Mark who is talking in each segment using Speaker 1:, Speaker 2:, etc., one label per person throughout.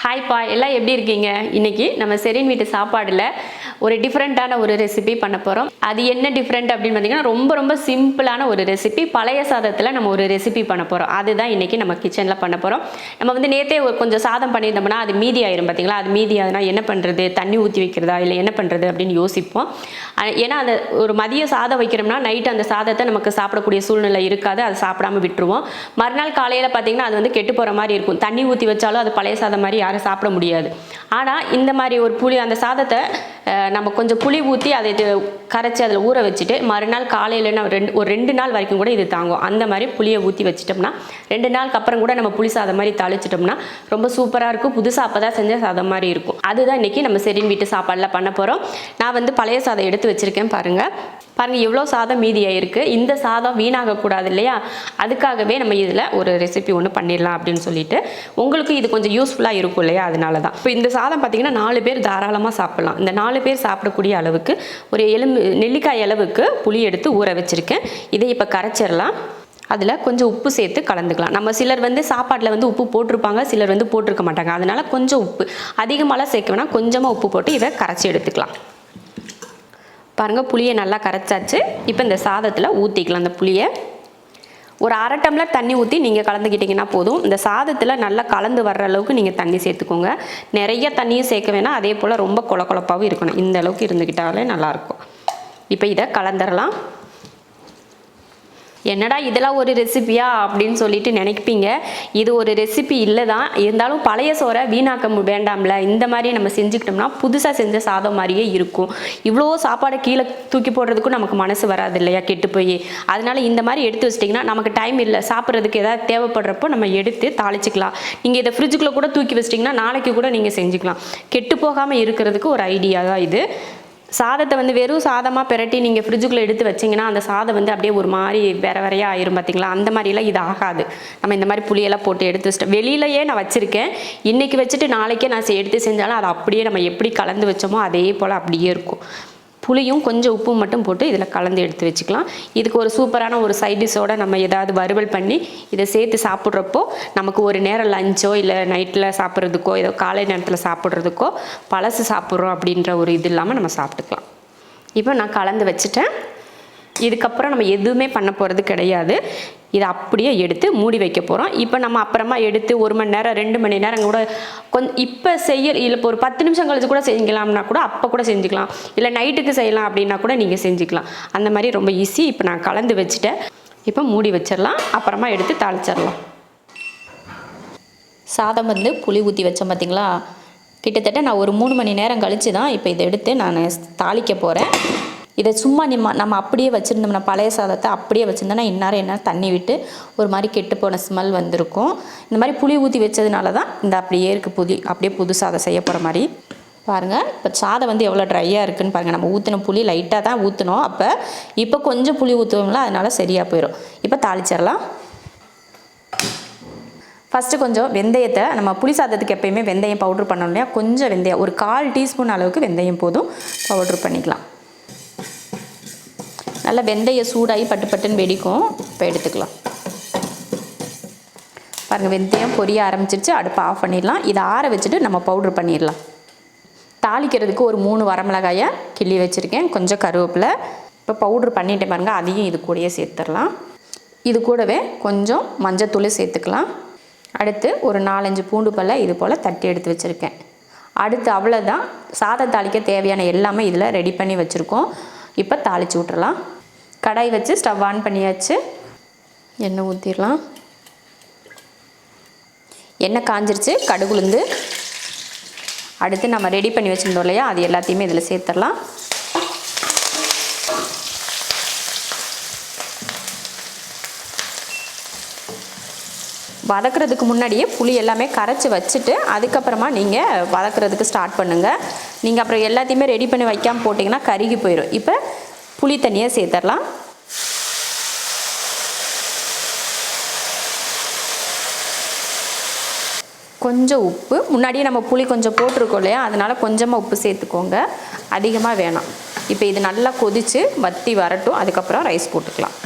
Speaker 1: ஹாய்ப்பா, எல்லாம் எப்படி இருக்கீங்க? இன்னைக்கு நம்ம செரின் வீட்டு சாப்பாடில் ஒரு டிஃப்ரெண்ட்டான ஒரு ரெசிபி பண்ண போகிறோம். அது என்ன டிஃப்ரெண்ட் அப்படின்னு பார்த்தீங்கன்னா, ரொம்ப ரொம்ப சிம்பிளான ஒரு ரெசிபி. பழைய சாதத்தில் நம்ம ஒரு ரெசிபி பண்ண போகிறோம். அதுதான் இன்னைக்கு நம்ம கிச்சனில் பண்ண போகிறோம். நம்ம வந்து நேற்றே கொஞ்சம் சாதம் பண்ணியிருந்தோம்னா அது மீதி ஆயிரும் பார்த்தீங்களா? அது மீதி ஆகுதுன்னா என்ன பண்ணுறது? தண்ணி ஊற்றி வைக்கிறதா இல்லை என்ன பண்ணுறது அப்படின்னு யோசிப்போம். ஏன்னா அந்த ஒரு மதிய சாதம் வைக்கிறோம்னா நைட்டு அந்த சாதத்தை நமக்கு சாப்பிடக்கூடிய சூழ்நிலை இருக்காது. அதை சாப்பிடாம விட்டுருவோம். மறுநாள் காலையில் பார்த்தீங்கன்னா அது வந்து கெட்டு போகிற மாதிரி இருக்கும். தண்ணி ஊற்றி வச்சாலும் அது பழைய சாதம் மாதிரி யாரும் சாப்பிட முடியாது. ஆனால் இந்த மாதிரி ஒரு புளி அந்த சாதத்தை நம்ம கொஞ்சம் புளி ஊற்றி அதை கரைச்சி அதில் ஊற வச்சுட்டு மறுநாள் காலையில் ஒரு 2 நாள் வரைக்கும் கூட இது தாங்கும். அந்த மாதிரி புளியை ஊற்றி வச்சிட்டோம்னா 2 நாளுக்கு அப்புறம் கூட நம்ம புளி சாதம் மாதிரி தாளிச்சிட்டோம்னா ரொம்ப சூப்பராக இருக்கும். புதுசாக அப்போ தான் செஞ்ச சாதம் மாதிரி இருக்கும். அதுதான் இன்றைக்கி நம்ம செரின் வீட்டு சாப்பாடில் பண்ண போகிறோம். நான் வந்து பழைய சாதம் எடுத்து வச்சுருக்கேன். பாருங்கள் எவ்வளோ சாதம் மீதியாக இருக்குது. இந்த சாதம் வீணாகக்கூடாது இல்லையா? அதுக்காகவே நம்ம இதில் ஒரு ரெசிபி ஒன்று பண்ணிடலாம் அப்படின்னு சொல்லிட்டு உங்களுக்கு இது கொஞ்சம் யூஸ்ஃபுல்லாக இருக்கும் இல்லையா? அதனால தான். இப்போ இந்த சாதம் பார்த்திங்கன்னா 4 பேர் தாராளமாக சாப்பிட்லாம். இந்த 4 பேர் சாப்பிடக்கூடிய அளவுக்கு ஒரு நெல்லிக்காய் அளவுக்கு புளி எடுத்து ஊற வச்சுருக்கேன். இதை இப்போ கரைச்சிடலாம். அதில் கொஞ்சம் உப்பு சேர்த்து கலந்துக்கலாம். நம்ம சிலர் வந்து சாப்பாட்டில் வந்து உப்பு போட்டிருப்பாங்க, சிலர் வந்து போட்டிருக்க மாட்டாங்க. அதனால் கொஞ்சம் உப்பு அதிகமாகலாம் சேர்க்க வேணாம், கொஞ்சமாக உப்பு போட்டு இதை கரைச்சி எடுத்துக்கலாம். பாருங்கள், புளியை நல்லா கரைச்சாச்சு. இப்போ இந்த சாதத்தில் ஊற்றிக்கலாம். அந்த புளியை ஒரு 1/2 டம்ளர் தண்ணி ஊற்றி நீங்கள் கலந்துக்கிட்டிங்கன்னா போதும். இந்த சாதத்தில் நல்லா கலந்து வர்ற அளவுக்கு நீங்கள் தண்ணி சேர்த்துக்கோங்க. நிறைய தண்ணியும் சேர்க்க வேணாம், அதே போல் ரொம்ப கொழப்பாகவும் இருக்கணும். இந்த அளவுக்கு இருந்துக்கிட்டாலே நல்லாயிருக்கும். இப்போ இதை கலந்துடலாம். என்னடா இதெல்லாம் ஒரு ரெசிபியா அப்படின்னு சொல்லிட்டு நினைப்பீங்க. இது ஒரு ரெசிபி இல்லை தான். இருந்தாலும் பழைய சோறை வீணாக்க வேண்டாம்ல. இந்த மாதிரி நம்ம செஞ்சுக்கிட்டோம்னா புதுசாக செஞ்ச சாதம் மாதிரியே இருக்கும். இவ்வளோ சாப்பாடை கீழே தூக்கி போடுறதுக்கும் நமக்கு மனசு வராது இல்லையா, கெட்டு போய். அதனால இந்த மாதிரி எடுத்து வச்சிட்டிங்கன்னா நமக்கு டைம் இல்லை, சாப்பிட்றதுக்கு ஏதாவது தேவைப்படுறப்போ நம்ம எடுத்து தாளிச்சிக்கலாம். நீங்கள் இதை ஃப்ரிட்ஜுக்குள்ளே கூட தூக்கி வச்சிட்டிங்கன்னா நாளைக்கு கூட நீங்கள் செஞ்சுக்கலாம். கெட்டு போகாமல் இருக்கிறதுக்கு ஒரு ஐடியா தான் இது. சாதத்தை வந்து வெறும் சாதமாக பிரட்டி நீங்கள் ஃப்ரிட்ஜுக்குள்ளே எடுத்து வச்சிங்கன்னா அந்த சாதம் வந்து அப்படியே ஒரு மாதிரி வேறையாக ஆயிரும் பார்த்தீங்களா? அந்த மாதிரிலாம் இது ஆகாது. நம்ம இந்த மாதிரி புளியெல்லாம் போட்டு எடுத்து வச்சிட்டோம். வெளியிலையே நான் வச்சுருக்கேன். இன்றைக்கி வச்சுட்டு நாளைக்கே நான் எடுத்து செஞ்சாலும் அது அப்படியே நம்ம எப்படி கலந்து வச்சோமோ அதே போல் அப்படியே இருக்கும். புளியும் கொஞ்சம் உப்பு மட்டும் போட்டு இதில் கலந்து எடுத்து வச்சுக்கலாம். இதுக்கு ஒரு சூப்பரான ஒரு சைட் டிஷ்ஷோடு நம்ம ஏதாவது வறுவல் பண்ணி இதை சேர்த்து சாப்பிட்றப்போ நமக்கு ஒரு நேரம் லஞ்சோ இல்லை நைட்டில் சாப்பிட்றதுக்கோ ஏதோ காலை நேரத்தில் சாப்பிட்றதுக்கோ பழசு சாப்பிட்றோம் அப்படின்ற ஒரு இது இல்லாமல் நம்ம சாப்பிட்டுக்கலாம். இப்போ நான் கலந்து வச்சுட்டேன். இதுக்கப்புறம் நம்ம எதுவுமே பண்ண போகிறது கிடையாது. இதை அப்படியே எடுத்து மூடி வைக்க போகிறோம். இப்போ நம்ம அப்புறமா எடுத்து 1 மணி நேரம் 2 மணி நேரம் கூட கொஞ்சம் இப்போ இல்லை இப்போ ஒரு 10 நிமிஷம் கழிச்சு கூட செஞ்சுக்கலாம்னா கூட அப்போ கூட செஞ்சுக்கலாம். இல்லை நைட்டுக்கு செய்யலாம் அப்படின்னா கூட நீங்கள் செஞ்சுக்கலாம். அந்த மாதிரி ரொம்ப ஈஸி. இப்போ நான் கலந்து வச்சுட்டேன். இப்போ மூடி வச்சிடலாம். அப்புறமா எடுத்து தாளிச்சிடலாம். சாதம் வந்து புளி ஊற்றி வச்சேன் பார்த்தீங்களா? கிட்டத்தட்ட நான் ஒரு 3 மணி நேரம் கழித்து தான் இப்போ இதை எடுத்து நான் தாளிக்க போகிறேன். இதை சும்மா நம்ம அப்படியே வச்சுருந்தோம்னா பழைய சாதத்தை அப்படியே வச்சுருந்தோம்னா இந்நேரம் என்ன தண்ணி விட்டு ஒரு மாதிரி கெட்டு போன ஸ்மெல் வந்திருக்கும். இந்த மாதிரி புளி ஊற்றி வச்சதுனால தான் இந்த அப்படியே இருக்குது அப்படியே புது சாதம் செய்ய போகிற மாதிரி. பாருங்கள், இப்போ சாதம் வந்து எவ்வளோ ட்ரையாக இருக்குதுன்னு பாருங்கள். நம்ம ஊற்றின புளி லைட்டாக தான் ஊற்றினோம். இப்போ கொஞ்சம் புளி ஊற்றுவோம்ல, அதனால் சரியாக போயிடும். இப்போ தாளிச்சிடலாம். ஃபஸ்ட்டு கொஞ்சம் வெந்தயத்தை, நம்ம புளி சாதத்துக்கு எப்போயுமே வெந்தயம் பவுட்ரு பண்ணணும் இல்லையா? கொஞ்சம் வெந்தயம், ஒரு 1/4 டீஸ்பூன் அளவுக்கு வெந்தயம் போதும், பவுட்ரு பண்ணிக்கலாம். நல்லா வெந்தயம் சூடாகி பட்டுன்னு வெடிக்கும். இப்போ எடுத்துக்கலாம். பாருங்கள், வெந்தயம் பொரிய ஆரம்பிச்சிருச்சு. அடுப்பை ஆஃப் பண்ணிடலாம். இதை ஆற வச்சுட்டு நம்ம பவுட்ரு பண்ணிடலாம். தாளிக்கிறதுக்கு ஒரு 3 வரமிளகாயை கிள்ளி வச்சுருக்கேன், கொஞ்சம் கருவேப்பிலை. இப்போ பவுட்ரு பண்ணிட்டேன் பாருங்கள், அதையும் இது கூடயே சேர்த்துடலாம். இது கூடவே கொஞ்சம் மஞ்சத்தூள் சேர்த்துக்கலாம். அடுத்து ஒரு 4-5 பூண்டு பல்லை இது போல் தட்டி எடுத்து வச்சுருக்கேன். அடுத்து அவ்வளோதான். சாதம் தாளிக்க தேவையான எல்லாமே இதில் ரெடி பண்ணி வச்சுருக்கோம். இப்போ தாளித்து விட்டுறலாம். கடாய் வச்சு ஸ்டவ் ஆன் பண்ணியாச்சு. எண்ணெய் ஊற்றிடலாம். எண்ணெய் காஞ்சிருச்சு. கடுகுளுந்து அடுத்து நம்ம ரெடி பண்ணி வச்சுருந்தோம் இல்லையா, அது எல்லாத்தையுமே இதில் சேர்த்துடலாம். வதக்கிறதுக்கு முன்னாடியே புளி எல்லாமே கரைச்சி வச்சுட்டு அதுக்கப்புறமா நீங்கள் வதக்கிறதுக்கு ஸ்டார்ட் பண்ணுங்கள். நீங்கள் அப்புறம் எல்லாத்தையுமே ரெடி பண்ணி வைக்காமல் போட்டிங்கன்னா கருகி போயிடும். இப்போ புளி தண்ணியை சேர்த்துடலாம். கொஞ்சம் உப்பு, முன்னாடியே நம்ம புளி கொஞ்சம் போட்டிருக்கோம் இல்லையா, அதனால் கொஞ்சமாக உப்பு சேர்த்துக்கோங்க, அதிகமாக வேணாம். இப்போ இது நல்லா கொதித்து வற்றி வரட்டும். அதுக்கப்புறம் ரைஸ் போட்டுக்கலாம்.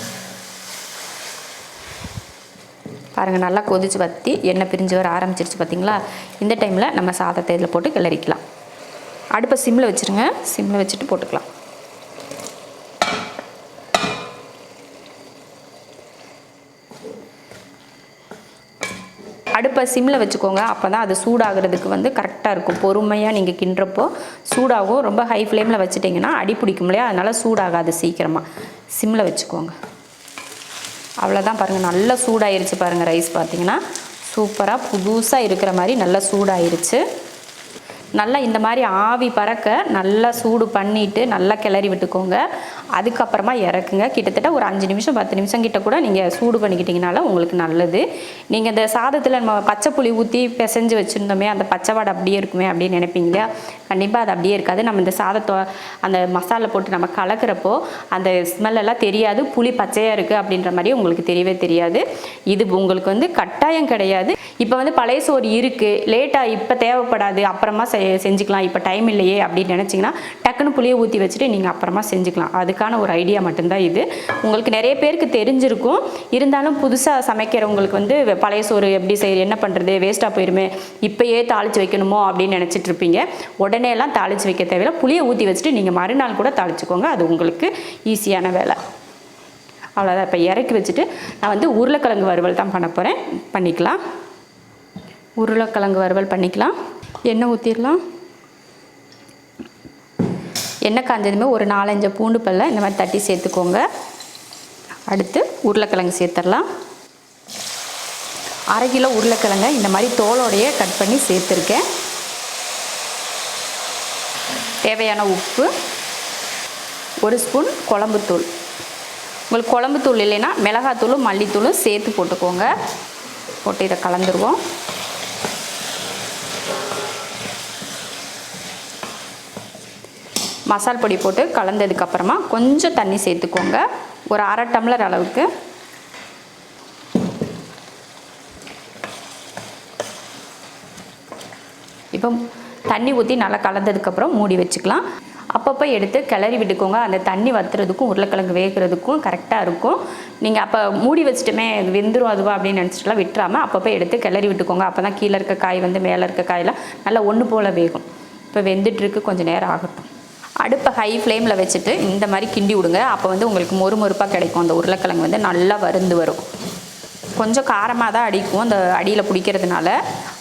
Speaker 1: பாருங்கள் நல்லா கொதிச்சு வற்றி எண்ணெய் பிரிஞ்சு வர ஆரம்பிச்சிருச்சு பார்த்தீங்களா. இந்த டைமில் நம்ம சாதத்தை இதில் போட்டு கிளறிக்கலாம். அடுப்பை சிம்மில் வச்சுருங்க. சிம்மில் வச்சுட்டு போட்டுக்கலாம். அடுப்பை சிம்மில் வச்சுக்கோங்க. அப்போ தான் அது சூடாகிறதுக்கு கரெக்டாக இருக்கும். பொறுமையாக நீங்கள் கிண்டுறப்போ சூடாகும். ரொம்ப ஹை ஃப்ளேமில் வச்சுட்டிங்கன்னா அடி பிடிக்கும் இல்லையா, அதனால் சூடாகாது சீக்கிரமாக. சிம்மில் வச்சுக்கோங்க. அவ்வளோதான். பாருங்கள் நல்லா சூடாயிருச்சு பாருங்கள். ரைஸ் பார்த்திங்கன்னா சூப்பராக புதுசாக இருக்கிற மாதிரி நல்லா சூடாயிருச்சு. நல்லா இந்த மாதிரி ஆவி பறக்க நல்லா சூடு பண்ணிவிட்டு நல்லா கிளறி விட்டுக்கோங்க. அதுக்கப்புறமா இறக்குங்க. கிட்டத்தட்ட ஒரு 5 நிமிஷம் 10 நிமிஷம் கிட்ட கூட நீங்கள் சூடு பண்ணிக்கிட்டிங்கனால உங்களுக்கு நல்லது. நீங்கள் இந்த சாதத்தில் நம்ம பச்சை புளி ஊற்றி பிசைஞ்சு வச்சுருந்தோமே, அந்த பச்சை வாடை அப்படியே இருக்குமே அப்படின்னு நினைப்பீங்க. கண்டிப்பாக அது அப்படியே இருக்காது. நம்ம இந்த சாதத்தை அந்த மசாலா போட்டு நம்ம கலக்கிறப்போ அந்த ஸ்மெல்லெல்லாம் தெரியாது. புளி பச்சையாக இருக்குது அப்படின்ற மாதிரி உங்களுக்கு தெரியவே தெரியாது. இது உங்களுக்கு கட்டாயம் கிடையாது. இப்போ பழைய சோறு இருக்குது, லேட்டாக இப்போ தேவைப்படாது, அப்புறமா செஞ்சுக்கலாம், இப்போ டைம் இல்லையே அப்படின்னு நினச்சிங்கன்னா டக்குன்னு புளியை ஊற்றி வச்சுட்டு நீங்கள் அப்புறமா செஞ்சுக்கலாம். அதுக்கான ஒரு ஐடியா மட்டும்தான் இது. உங்களுக்கு நிறைய பேருக்கு தெரிஞ்சிருக்கும். இருந்தாலும் புதுசாக சமைக்கிறவங்களுக்கு பழைய சோறு எப்படி செய்ய, என்ன பண்ணுறது, வேஸ்ட்டாக போயிருமே, இப்போயே தாளித்து வைக்கணுமோ அப்படின்னு நினச்சிட்டு இருப்பீங்க. உடனே எல்லாம் தாளித்து வைக்க தேவையில்லை. புளியை ஊற்றி வச்சுட்டு நீங்கள் மறுநாள் கூட தாளிச்சுக்கோங்க. அது உங்களுக்கு ஈஸியான வேலை. அவ்வளோதான். இப்போ இறக்கி வச்சுட்டு நான் உருளைக்கிழங்கு வறுவல் தான் பண்ண போகிறேன். பண்ணிக்கலாம். உருளைக்கிழங்கு வறுவல் பண்ணிக்கலாம். எண்ணெய் ஊற்றிடலாம். எண்ணெய் காஞ்சதுமே ஒரு 4-5 பூண்டு பல்ல இந்த மாதிரி தட்டி சேர்த்துக்கோங்க. அடுத்து உருளைக்கிழங்கு சேர்த்துடலாம். 1/2 கிலோ உருளைக்கிழங்க இந்த மாதிரி தோலோடையே கட் பண்ணி சேர்த்துருக்கேன். தேவையான உப்பு, 1 ஸ்பூன் குழம்புத்தூள். உங்களுக்கு குழம்புத்தூள் இல்லைன்னா மிளகாத்தூளும் மல்லித்தூளும் சேர்த்து போட்டுக்கோங்க. போட்டு இதை கலந்துருவோம். மசால் பொடி போட்டு கலந்ததுக்கப்புறமா கொஞ்சம் தண்ணி சேர்த்துக்கோங்க. ஒரு 1/2 டம்ளர் அளவுக்கு. இப்போ தண்ணி ஊற்றி நல்லா கலந்ததுக்கப்புறம் மூடி வச்சுக்கலாம். அப்பப்போ எடுத்து கிளறி விட்டுக்கோங்க. அந்த தண்ணி வற்றுறதுக்கும் உருளைக்கிழங்கு வேகிறதுக்கும் கரெக்டாக இருக்கும். நீங்கள் அப்போ மூடி வச்சுட்டுமே வெந்துடும் அதுவா அப்படின்னு நினச்சிட்டுலாம் விட்டுறாமல் அப்பப்போ எடுத்து கிளறி விட்டுக்கோங்க. அப்போ தான் கீழே இருக்க காய் மேலே இருக்க காயெல்லாம் நல்லா ஒன்று போல் வேகும். இப்போ வெந்துட்டுருக்கு, கொஞ்சம் நேரம் ஆகட்டும். அடுப்பை ஹை ஃப்ளேமில் வச்சுட்டு இந்த மாதிரி கிண்டி விடுங்க. அப்போ உங்களுக்கு மொறுமொறுப்பாக கிடைக்கும். அந்த உருளைக்கிழங்கு நல்லா வறுந்து வரும். கொஞ்சம் காரமாக தான் அடிக்கும் அந்த அடியில் பிடிக்கிறதுனால.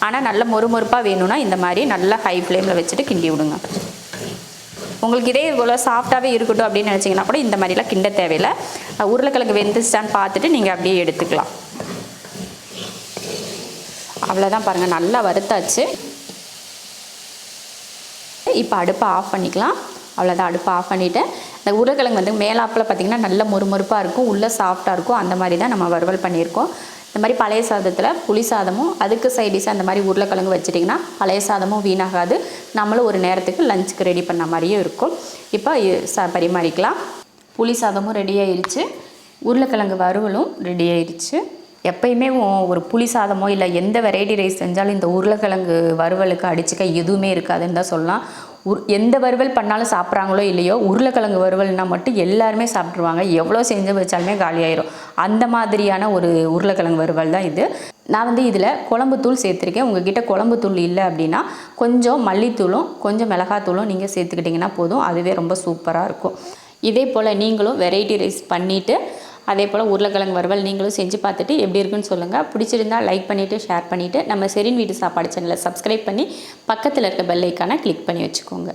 Speaker 1: ஆனால் நல்ல மொறுமொறுப்பாக வேணும்னா இந்த மாதிரி நல்லா ஹை ஃப்ளேமில் வச்சுட்டு கிண்டி விடுங்க. உங்களுக்கு இதே இவ்வளோ சாஃப்டாகவே இருக்கட்டும் அப்படின்னு நினச்சிங்கன்னா கூட இந்த மாதிரிலாம் கிண்ட தேவையில்லை. உருளைக்கிழங்கு வெந்துச்சான்னு பார்த்துட்டு நீங்கள் அப்படியே எடுத்துக்கலாம். அவ்வளோதான். பாருங்கள் நல்லா வறுத்தாச்சு. இப்போ அடுப்பை ஆஃப் பண்ணிக்கலாம். அவ்வளோதான். அடுப்பை ஆஃப் பண்ணிவிட்டு இந்த உருளைக்கிழங்கு மேலாப்பில் பார்த்திங்கன்னா நல்ல மொறுமொறுப்பாக இருக்கும், உள்ளே சாஃப்டாக இருக்கும். அந்த மாதிரி தான் நம்ம வறுவல் பண்ணியிருக்கோம். இந்த மாதிரி பழைய சாதத்தில் புளி சாதமும் அதுக்கு சைடிஷாக அந்த மாதிரி உருளைக்கிழங்கு வச்சுட்டிங்கன்னா பழைய சாதமும் வீணாகாது. நம்மளும் ஒரு நேரத்துக்கு லஞ்சுக்கு ரெடி பண்ண மாதிரியும் இருக்கும். இப்போ பரிமாறிக்கலாம். புளி சாதமும் ரெடி ஆயிடுச்சு, உருளைக்கிழங்கு வறுவலும் ரெடி ஆயிடுச்சு. எப்பயுமே ஒரு புளி சாதமோ இல்லை எந்த வெரைட்டி ரைஸ் செஞ்சாலும் இந்த உருளைக்கிழங்கு வறுவலுக்கு அடிச்சுக்க எதுவுமே இருக்காதுன்னு தான் சொல்லலாம். எந்த வறுவல் பண்ணாலும் சாப்பிட்றாங்களோ இல்லையோ, உருளைக்கிழங்கு வறுவல்னால் மட்டும் எல்லாருமே சாப்பிட்ருவாங்க. எவ்வளோ செஞ்சு வச்சாலுமே காலியாயிரும். அந்த மாதிரியான ஒரு உருளைக்கிழங்கு வறுவல் தான் இது. நான் இதில் குழம்புத்தூள் சேர்த்துருக்கேன். உங்ககிட்ட குழம்புத்தூள் இல்லை அப்படின்னா கொஞ்சம் மல்லித்தூளும் கொஞ்சம் மிளகாத்தூளும் நீங்கள் சேர்த்துக்கிட்டிங்கன்னா போதும். அதுவே ரொம்ப சூப்பராக இருக்கும். இதே போல் நீங்களும் வெரைட்டி ரைஸ் பண்ணிவிட்டு அதே போல் உருளைக்கிழங்கு வறுவல் நீங்களும் செஞ்சு பார்த்துட்டு எப்படி இருக்குன்னு சொல்லுங்கள். பிடிச்சிருந்தால் லைக் பண்ணிவிட்டு ஷேர் பண்ணிவிட்டு நம்ம செரின் வீட்டு சாப்பாடு சேனலை சப்ஸ்கிரைப் பண்ணி பக்கத்தில் இருக்க பெல் ஐக்கானை கிளிக் பண்ணி வச்சுக்கோங்க.